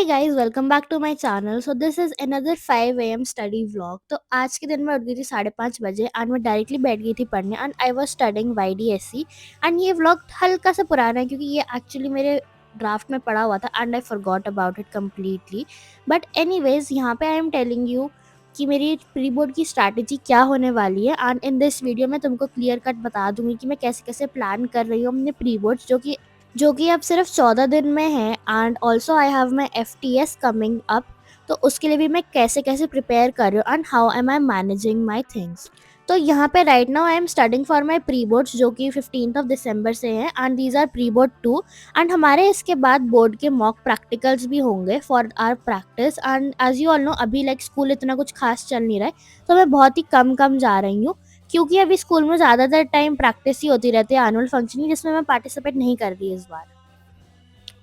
Guys, welcome back to my channel. So this is another 5 AM study vlog. तो आज के दिन मैं उठ गई थी 5:30 बजे एंड मैं डायरेक्टली बैठ गई थी पढ़ने and I was studying YDSC। And ये व्लॉग हल्का सा पुराना है क्योंकि ये एक्चुअली मेरे ड्राफ्ट में पड़ा हुआ था and I forgot about it completely. But anyways, यहाँ पे आई एम टेलिंग यू कि मेरी प्री बोर्ड की स्ट्रैटेजी क्या होने वाली है एंड इन दिस वीडियो मैं तुमको क्लियर कट बता दूंगी कि मैं कैसे कैसे प्लान कर रही हूँ अपने प्री बोर्ड्स, जो कि अब सिर्फ 14 दिन में है। And also I have my FTS coming up. तो उसके लिए भी मैं कैसे कैसे प्रिपेयर कर रही हूँ and how am I managing my things. तो यहाँ पे right now I am studying for my pre boards जो कि 15 दिसंबर से हैं and these are pre board 2। And हमारे इसके बाद बोर्ड के मॉक प्रैक्टिकल्स भी होंगे for our practice. And as you all know, अभी लाइक स्कूल इतना कुछ खास चल नहीं रहा है, तो मैं बहुत ही कम कम जा रही हूँ क्योंकि अभी स्कूल में ज़्यादातर टाइम प्रैक्टिस ही होती रहती है, एनुअल फंक्शन ही, जिसमें मैं पार्टिसिपेट नहीं कर रही इस बार।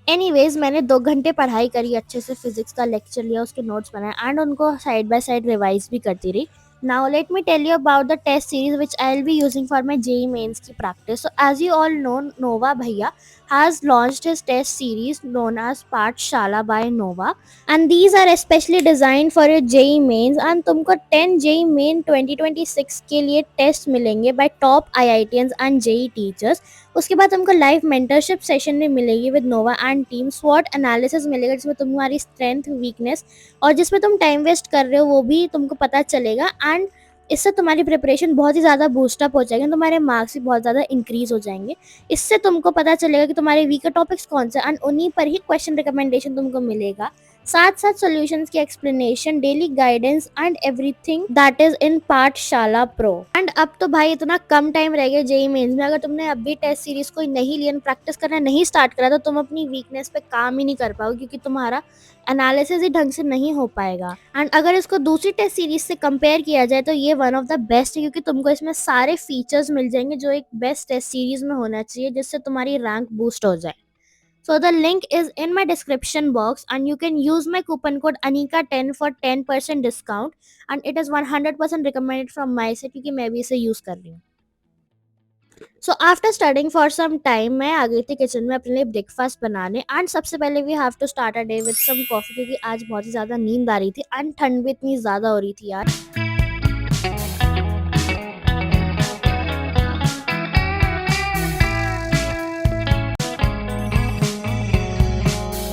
एनीवेज, मैंने 2 घंटे पढ़ाई करी, अच्छे से फिजिक्स का लेक्चर लिया, उसके नोट्स बनाए एंड उनको साइड बाय साइड रिवाइज भी करती रही। Now let me tell you about the test series which I will be using for my JEE mains की practice. So as you all know, Nova भैया has launched his test series known as Pathshala by Nova, and these are especially designed for your JEE mains। and तुमको 10 JEE main 2026 के लिए test मिलेंगे by top IITians and JEE teachers. उसके बाद तुमको live mentorship session भी मिलेगी with Nova and team. स्वॉट एनालिसिस मिलेगा जिसमें तुम्हारी स्ट्रेंथ, वीकनेस और जिसमें तुम टाइम वेस्ट कर रहे हो वो भी तुमको पता चलेगा। एंड इससे तुम्हारी प्रिपरेशन बहुत ही ज़्यादा बूस्टअप हो जाएगी, तुम्हारे मार्क्स भी बहुत ज़्यादा इंक्रीज हो जाएंगे। इससे तुमको पता चलेगा कि तुम्हारे वीकर टॉपिक्स कौन से एंड उन्हीं पर ही क्वेश्चन रिकमेंडेशन तुमको मिलेगा, साथ साथ सॉल्यूशंस की explanation, daily guidance and everything that is in पाठशाला प्रो। एंड अब तो भाई इतना कम टाइम रह गया JEE मेंस में, अगर तुमने अभी टेस्ट सीरीज को नहीं लिया, प्रैक्टिस करना नहीं स्टार्ट करा, तो तुम अपनी वीकनेस पे काम ही नहीं कर पाओगे क्योंकि तुम्हारा एनालिसिस ही ढंग से नहीं हो पाएगा। एंड अगर इसको दूसरी टेस्ट सीरीज से कंपेयर किया जाए तो ये वन ऑफ द बेस्ट है क्योंकि तुमको इसमें सारे फीचर्स मिल जाएंगे जो एक बेस्ट टेस्ट सीरीज में होना चाहिए, जिससे तुम्हारी रैंक बूस्ट हो जाए। So the link is in my description box and you can use my coupon code Anika10 for 10% discount, and it is 100% recommended from my side क्योंकि मैं भी इसे यूज़ कर रही हूँ। So after studying for some time मैं आ गई थी किचन में अपने लिए ब्रेकफास्ट बनाने। एंड सबसे पहले we have to start a day with some coffee क्योंकि आज बहुत ही ज़्यादा नींद आ रही थी एंड ठंड भी इतनी ज़्यादा हो रही थी यार।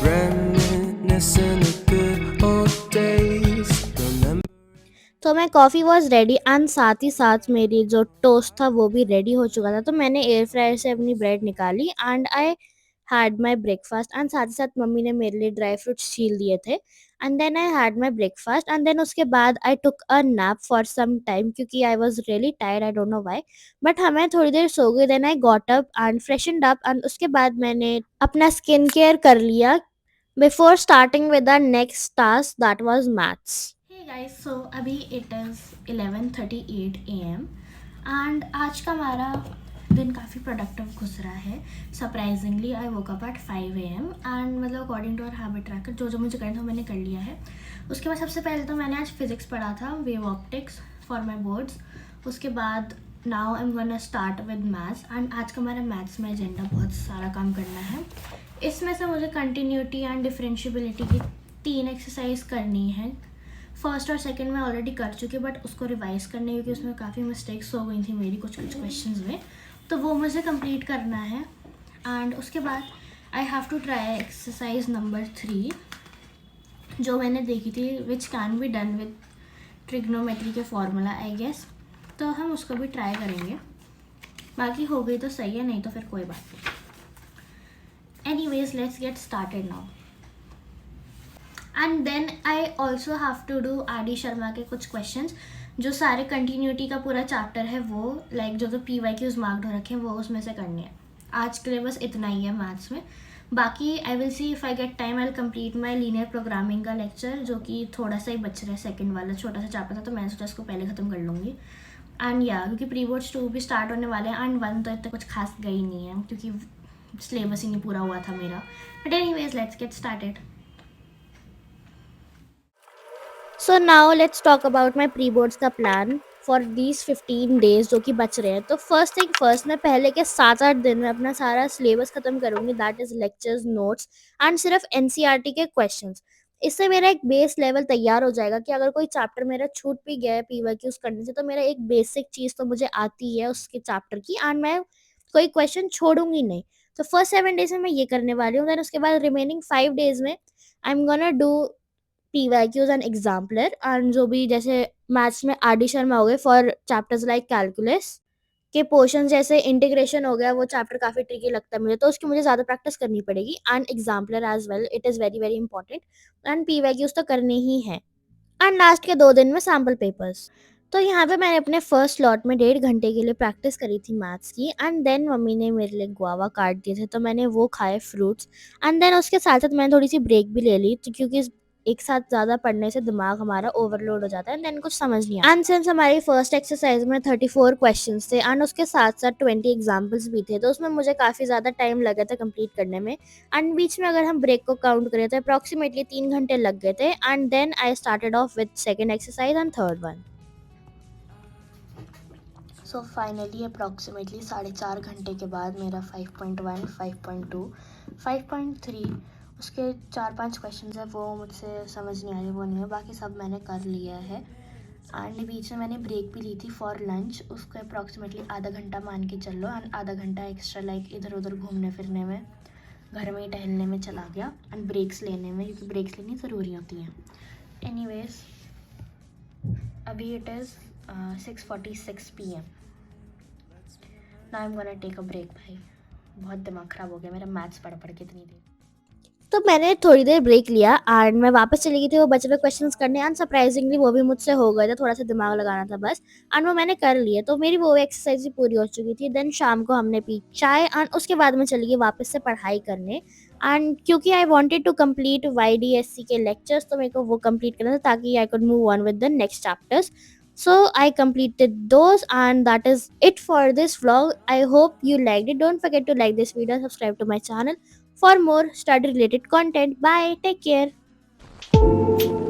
Reminiscing the good old days. Remember. तो मैं कॉफ़ी वॉज रेडी एंड साथ ही साथ मेरी जो टोस्ट था वो भी रेडी हो चुका था। तो मैंने एयर फ्रायर से अपनी ब्रेड निकाली and I had my breakfast. And साथ ही साथ मम्मी ने मेरे लिए ड्राई फ्रूट्स छील दिए थे and then I had my breakfast. And then उसके बाद I took a nap for some time क्योंकि I was really tired, I don't know why, but हमें थोड़ी देर सो गई। Then I got up and freshened up and उसके बाद मैंने अपना स्किन केयर कर लिया before starting with the next task that was maths. Hey guys, so अभी इट इज़ 11:38 AM एंड आज का हमारा दिन काफ़ी प्रोडक्टिव गुजरा है। Surprisingly I woke up at 5 AM and मतलब according to our habit tracker जो जो मुझे करना था मैंने कर लिया है। उसके बाद सबसे पहले तो मैंने आज फिजिक्स पढ़ा था, wave optics for my boards. उसके बाद now I am gonna start with maths and आज का हमारा मैथ्स में एजेंडा बहुत सारा काम करना है। इसमें से मुझे कंटिन्यूटी एंड डिफरेंशियबिलिटी की 3 एक्सरसाइज करनी है। फर्स्ट और सेकंड में ऑलरेडी कर चुकी, बट उसको रिवाइज करने क्योंकि उसमें काफ़ी मिस्टेक्स हो गई थी मेरी कुछ क्वेश्चंस में, तो वो मुझे कंप्लीट करना है। एंड उसके बाद I have to try exercise number 3 जो मैंने देखी थी, which can be done with trigonometry के फॉर्मूला आई गेस। तो हम उसको भी ट्राई करेंगे, बाकी हो गई तो सही है, नहीं तो फिर कोई बात नहीं। Anyways, let's get started now. And then I also have to do R D. Sharma के कुछ क्वेश्चंस जो सारे कंटिन्यूटी का पूरा चैप्टर है, वो लाइक जो PYQs मार्क्ड हो रखे हैं वो उसमें से करने हैं। आज के लिए बस इतना ही है मैथ्स में। बाकी I will see if I get time I will complete my linear programming का लेक्चर जो कि थोड़ा सा ही बच रहा है, सेकेंड वाला छोटा सा चैप्टर था, तो मैंने सोचा इसको पहले ख़त्म कर लूँगी। एंड या क्योंकि प्री बोर्ड्स 2 भी स्टार्ट होने वाले हैं एंड 1 तो इतना कुछ खास गई नहीं है क्योंकि सिलेबस ही नहीं पूरा हुआ था मेरा। But anyways, let's get started. So now let's talk about my pre boards का प्लान फॉर दीज 15 डेज जो कि बच रहे हैं। तो फर्स्ट थिंग फर्स्ट, मैं पहले के 7-8 दिन में अपना सारा सिलेबस खत्म करूँगी, that is lectures, notes and सिर्फ NCERT के क्वेश्चंस। इससे मेरा एक बेस लेवल तैयार हो जाएगा कि अगर कोई चैप्टर मेरा छूट भी गया है पीवाईक्यूज करने से, तो मेरा एक बेसिक चीज़ तो मुझे आती है उसके चैप्टर की, एंड मैं कोई क्वेश्चन छोड़ूंगी नहीं। तो फर्स्ट 7 डेज में मैं ये करने वाली हूँ। देन उसके बाद रिमेनिंग 5 डेज में आई am gonna do PYQs and exemplar, and जो भी जैसे मैथ्स में आर डी शर्मा हो गए फॉर चैप्टर्स लाइक कैलकुलस के पोर्शन, जैसे इंटीग्रेशन हो गया, वो चैप्टर काफ़ी ट्रिकी लगता है मुझे, तो उसकी मुझे ज़्यादा प्रैक्टिस करनी पड़ेगी, and exemplar as well, it is very very important, and PYQs तो करने ही है, एंड लास्ट के 2 दिन में सैम्पल पेपर्स। तो यहाँ पे मैंने अपने फर्स्ट स्लॉट में 1.5 घंटे के लिए प्रैक्टिस करी थी मैथ्स की, एंड देन मम्मी ने मेरे लिए गुआवा काट दिए थे, तो मैंने वो खाए फ्रूट्स, एंड देन उसके साथ साथ मैंने थोड़ी सी ब्रेक भी ले ली, तो क्योंकि एक साथ ज़्यादा पढ़ने से दिमाग हमारा ओवरलोड हो जाता है, एंड देन कुछ समझ नहीं आता। एंड सिंस हमारी फर्स्ट एक्सरसाइज में 34 क्वेश्चंस थे, एंड उसके साथ साथ 20 एग्जाम्पल्स भी थे, तो उसमें मुझे काफ़ी ज़्यादा टाइम लगा था कंप्लीट करने में, एंड बीच में अगर हम ब्रेक को काउंट करें तो अप्रॉक्सीमेटली 3 घंटे लग गए थे, and then I started off with second exercise and third one. So finally approximately 4.5 घंटे के बाद मेरा 5.1, 5.2, 5.3 उसके 4-5 क्वेश्चन है वो मुझसे समझ नहीं आ रही, वो नहीं है, बाकी सब मैंने कर लिया है। एंड बीच में मैंने ब्रेक भी ली थी फॉर लंच, उसको अप्रॉक्सीमेटली आधा घंटा मान के चल लो, एंड आधा घंटा एक्स्ट्रा लाइक इधर उधर घूमने फिरने में, घर में ही टहलने में चला गया, एंड ब्रेक्स लेने में, क्योंकि ब्रेक्स लेनी ज़रूरी होती हैं। एनीवेज अभी it is 6:46 PM। Now I am gonna take a break. भाई बहुत दिमाग ख़राब हो गया मेरा मैथ्स पढ़ पढ़ के इतनी देर। तो मैंने थोड़ी देर ब्रेक लिया, एंड मैं वापस चली गई थी वो बचे हुए क्वेश्चंस करने, एंड सरप्राइजिंगली वो भी मुझसे हो गए थे, थोड़ा सा दिमाग लगाना था बस, एंड वो मैंने कर लिए, तो मेरी वो एक्सरसाइज भी पूरी हो चुकी थी। देन शाम को हमने पी चाय, एंड उसके बाद मैं चली गई वापस से पढ़ाई करने, एंड क्योंकि I wanted to complete YDSC के लेक्चर्स, तो मेरे को वो कंप्लीट करना था ताकि I could move on with the next chapters. So I completed those, and that is it for this vlog. I hope you liked it. Don't forget to like this video and subscribe to my channel for more study related content. Bye, take care.